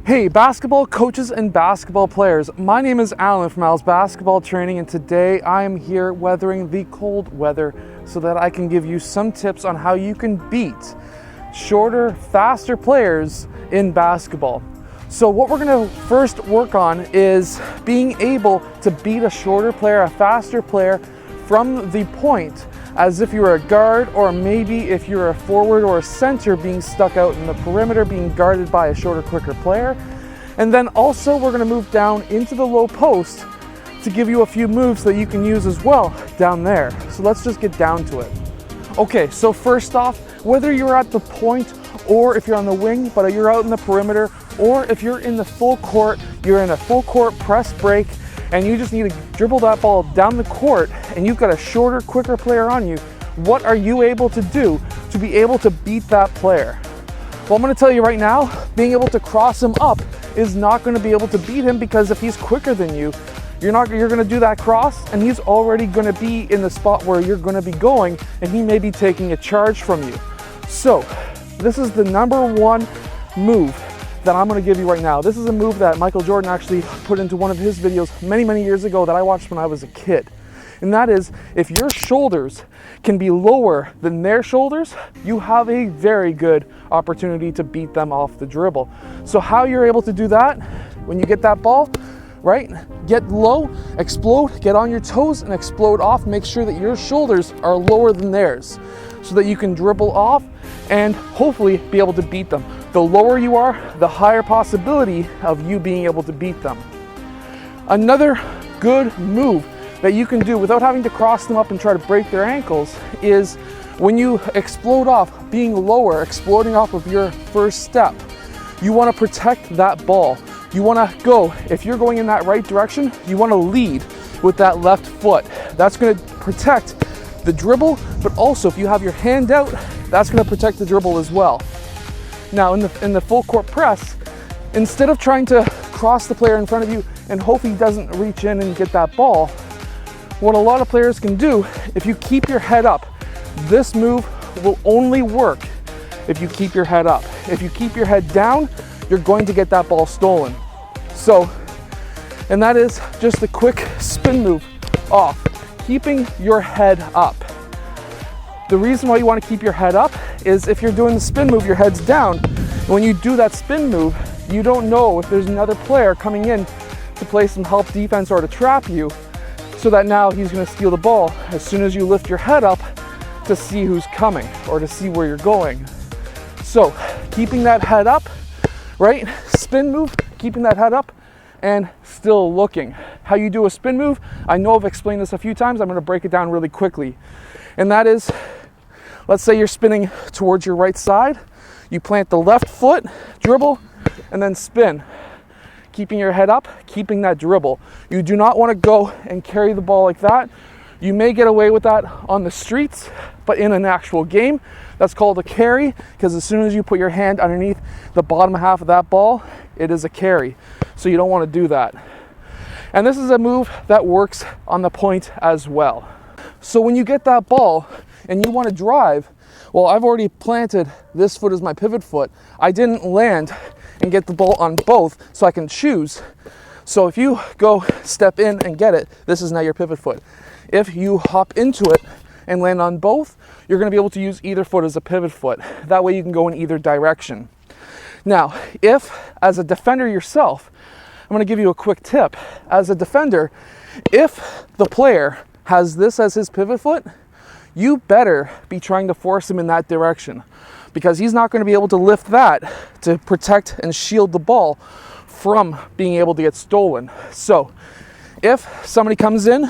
Hey basketball coaches and basketball players, my name is Alan from Al's Basketball Training, and today I am here weathering the cold weather so that I can give you some tips on how you can beat shorter, faster players in basketball. So what we're going to first work on is being able to beat a shorter player, a faster player from the point, as if you were a guard, or maybe if you're a forward or a center being stuck out in the perimeter, being guarded by a shorter, quicker player. And then also we're going to move down into the low post to give you a few moves that you can use as well down there. So let's just get down to it. Okay, so first off, whether you're at the point or if you're on the wing, but you're out in the perimeter, or if you're in the full court, you're in a full court press break, and you just need to dribble that ball down the court, and you've got a shorter, quicker player on you, what are you able to do to be able to beat that player? Well, I'm going to tell you right now, being able to cross him up is not going to be able to beat him, because if he's quicker than you, you're going to do that cross, and he's already going to be in the spot where you're going to be going, and he may be taking a charge from you. So this is the number one move that I'm going to give you right now. This is a move that Michael Jordan actually put into one of his videos many years ago that I watched when I was a kid. And that is, if your shoulders can be lower than their shoulders, you have a very good opportunity to beat them off the dribble. So how you're able to do that, when you get that ball, right? Get low, explode, get on your toes and explode off. Make sure that your shoulders are lower than theirs so that you can dribble off and hopefully be able to beat them. The lower you are, the higher possibility of you being able to beat them. Another good move that you can do without having to cross them up and try to break their ankles is when you explode off, being lower, exploding off of your first step, you want to protect that ball. You want to go, if you're going in that right direction, you want to lead with that left foot. That's going to protect the dribble, but also if you have your hand out, that's going to protect the dribble as well. Now in the full court press, instead of trying to cross the player in front of you and hope he doesn't reach in and get that ball, what a lot of players can do, if you keep your head up, this move will only work if you keep your head up. If you keep your head down, you're going to get that ball stolen. So, and that is just a quick spin move off, keeping your head up. The reason why you want to keep your head up is if you're doing the spin move, your head's down. And when you do that spin move, you don't know if there's another player coming in to play some help defense or to trap you, so that now he's going to steal the ball as soon as you lift your head up to see who's coming or to see where you're going. So keeping that head up, right? Spin move, keeping that head up and still looking. How you do a spin move, I know I've explained this a few times. I'm going to break it down really quickly. And that is, let's say you're spinning towards your right side. You plant the left foot, dribble, and then spin. Keeping your head up, keeping that dribble. You do not want to go and carry the ball like that. You may get away with that on the streets, but in an actual game, that's called a carry, because as soon as you put your hand underneath the bottom half of that ball, it is a carry. So you don't want to do that. And this is a move that works on the point as well. So when you get that ball and you want to drive, well, I've already planted this foot as my pivot foot. I didn't land and get the ball on both, so I can choose. So if you go step in and get it, this is now your pivot foot. If you hop into it and land on both, you're going to be able to use either foot as a pivot foot. That way you can go in either direction. Now, if as a defender yourself, I'm going to give you a quick tip. As a defender, if the player has this as his pivot foot, you better be trying to force him in that direction, because he's not going to be able to lift that to protect and shield the ball from being able to get stolen. So if somebody comes in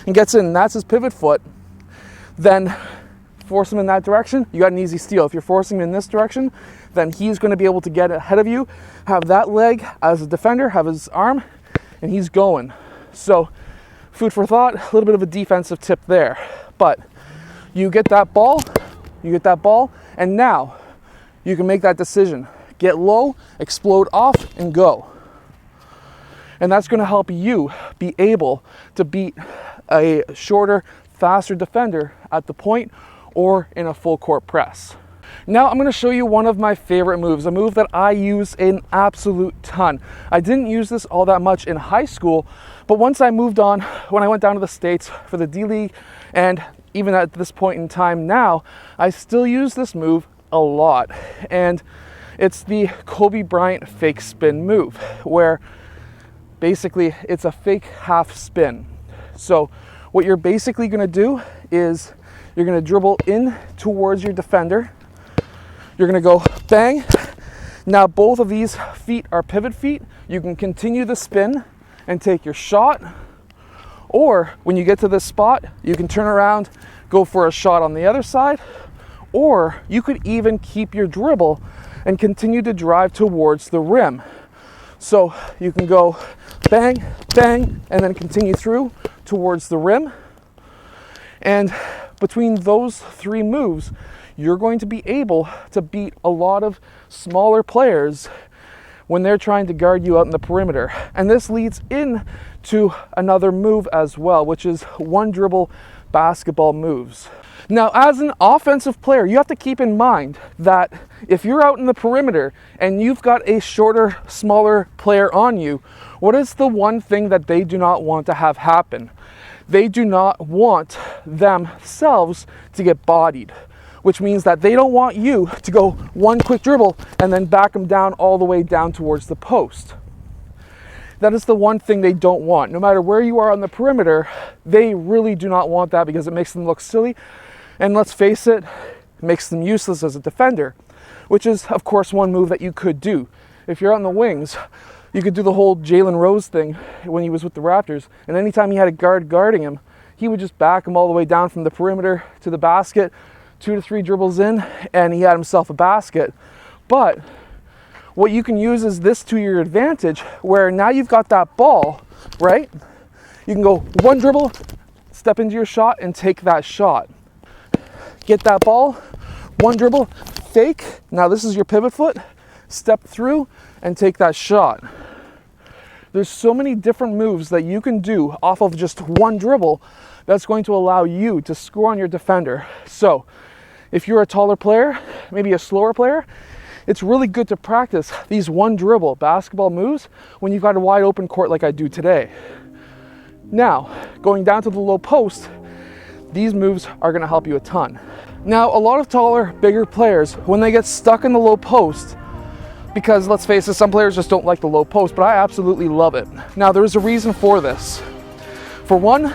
and gets in and that's his pivot foot, then force him in that direction, you got an easy steal. If you're forcing him in this direction, then he's going to be able to get ahead of you, have that leg as a defender, have his arm, and he's going. So food for thought, a little bit of a defensive tip there. But you get that ball, and now you can make that decision. Get low, explode off, and go. And that's going to help you be able to beat a shorter, faster defender at the point or in a full court press. Now I'm going to show you one of my favorite moves, a move that I use an absolute ton. I didn't use this all that much in high school, but once I moved on, when I went down to the States for the D-League, and even at this point in time now, I still use this move a lot. And it's the Kobe Bryant fake spin move, where basically it's a fake half spin. So what you're basically going to do is you're going to dribble in towards your defender. You're going to go bang. Now both of these feet are pivot feet. You can continue the spin and take your shot, or when you get to this spot, you can turn around, go for a shot on the other side, or you could even keep your dribble and continue to drive towards the rim. So you can go bang, bang, and then continue through towards the rim. And between those three moves, you're going to be able to beat a lot of smaller players when they're trying to guard you out in the perimeter. And this leads in to another move as well, which is one dribble basketball moves. Now, as an offensive player, you have to keep in mind that if you're out in the perimeter and you've got a shorter, smaller player on you, what is the one thing that they do not want to have happen? They do not want themselves to get bodied, which means that they don't want you to go one quick dribble and then back them down all the way down towards the post. That is the one thing they don't want. No matter where you are on the perimeter, they really do not want that because it makes them look silly. And let's face it, it makes them useless as a defender, which is, of course, one move that you could do. If you're on the wings, you could do the whole Jalen Rose thing when he was with the Raptors. And anytime he had a guard guarding him, he would just back him all the way down from the perimeter to the basket, 2 to 3 dribbles in, and he had himself a basket. But what you can use is this to your advantage, where now you've got that ball, right? You can go one dribble, step into your shot, and take that shot. Get that ball, one dribble, fake. Now this is your pivot foot, step through, and take that shot. There's so many different moves that you can do off of just one dribble that's going to allow you to score on your defender. So if you're a taller player, maybe a slower player, it's really good to practice these one dribble basketball moves when you've got a wide open court like I do today. Now, going down to the low post, these moves are going to help you a ton. Now, a lot of taller, bigger players, when they get stuck in the low post, because let's face it, some players just don't like the low post, but I absolutely love it. Now, there's a reason for this. For one,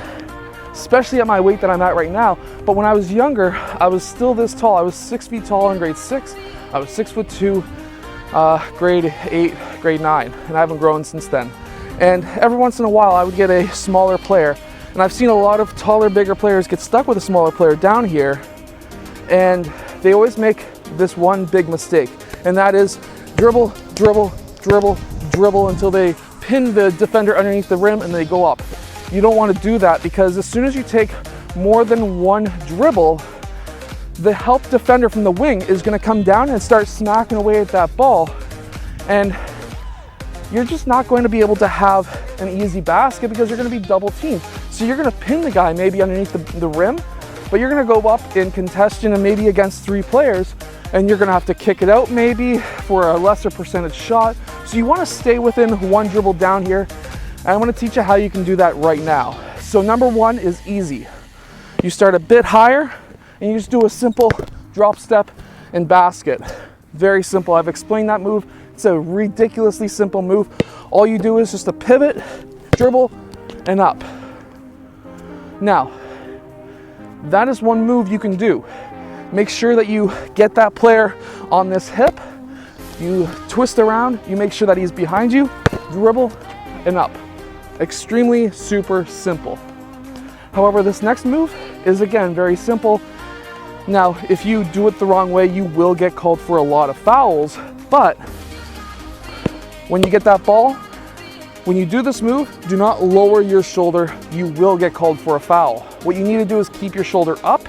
especially at my weight that I'm at right now, but when I was younger, I was still this tall. I was 6 feet tall in grade 6. I was 6'2", grade 8, grade 9, and I haven't grown since then. And every once in a while, I would get a smaller player, and I've seen a lot of taller, bigger players get stuck with a smaller player down here, and they always make this one big mistake, and that is dribble, dribble, dribble, dribble until they pin the defender underneath the rim and they go up. You don't want to do that, because as soon as you take more than one dribble, the help defender from the wing is going to come down and start smacking away at that ball, and you're just not going to be able to have an easy basket because you're going to be double teamed. So you're going to pin the guy maybe underneath the rim, but you're going to go up in contention and maybe against 3 players, and you're going to have to kick it out maybe for a lesser percentage shot. So you want to stay within one dribble down here, and I'm going to teach you how you can do that right now. So number one is easy. You start a bit higher, and you just do a simple drop step and basket. Very simple. I've explained that move. It's a ridiculously simple move. All you do is just a pivot, dribble, and up. Now, that is one move you can do. Make sure that you get that player on this hip. You twist around, you make sure that he's behind you, dribble, and up. Extremely super simple. However, this next move is again very simple. Now, if you do it the wrong way, you will get called for a lot of fouls, but when you get that ball, when you do this move, do not lower your shoulder. You will get called for a foul. What you need to do is keep your shoulder up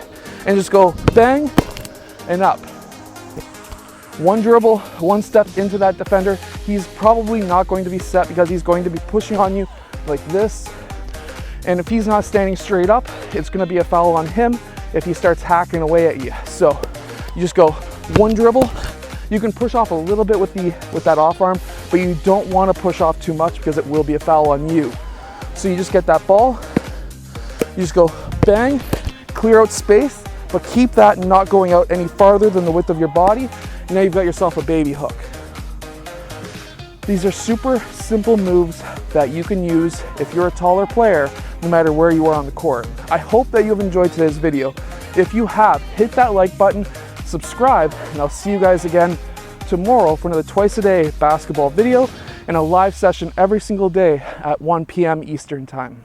and just go bang and up. One dribble, one step into that defender. He's probably not going to be set because he's going to be pushing on you like this. And if he's not standing straight up, it's going to be a foul on him if he starts hacking away at you. So you just go one dribble. You can push off a little bit with that off arm, but you don't want to push off too much because it will be a foul on you. So you just get that ball, you just go bang, clear out space, but keep that not going out any farther than the width of your body. And now you've got yourself a baby hook. These are super simple moves that you can use if you're a taller player, no matter where you are on the court. I hope that you have enjoyed today's video. If you have, hit that like button, subscribe, and I'll see you guys again tomorrow for another twice a day basketball video and a live session every single day at 1 p.m. Eastern time.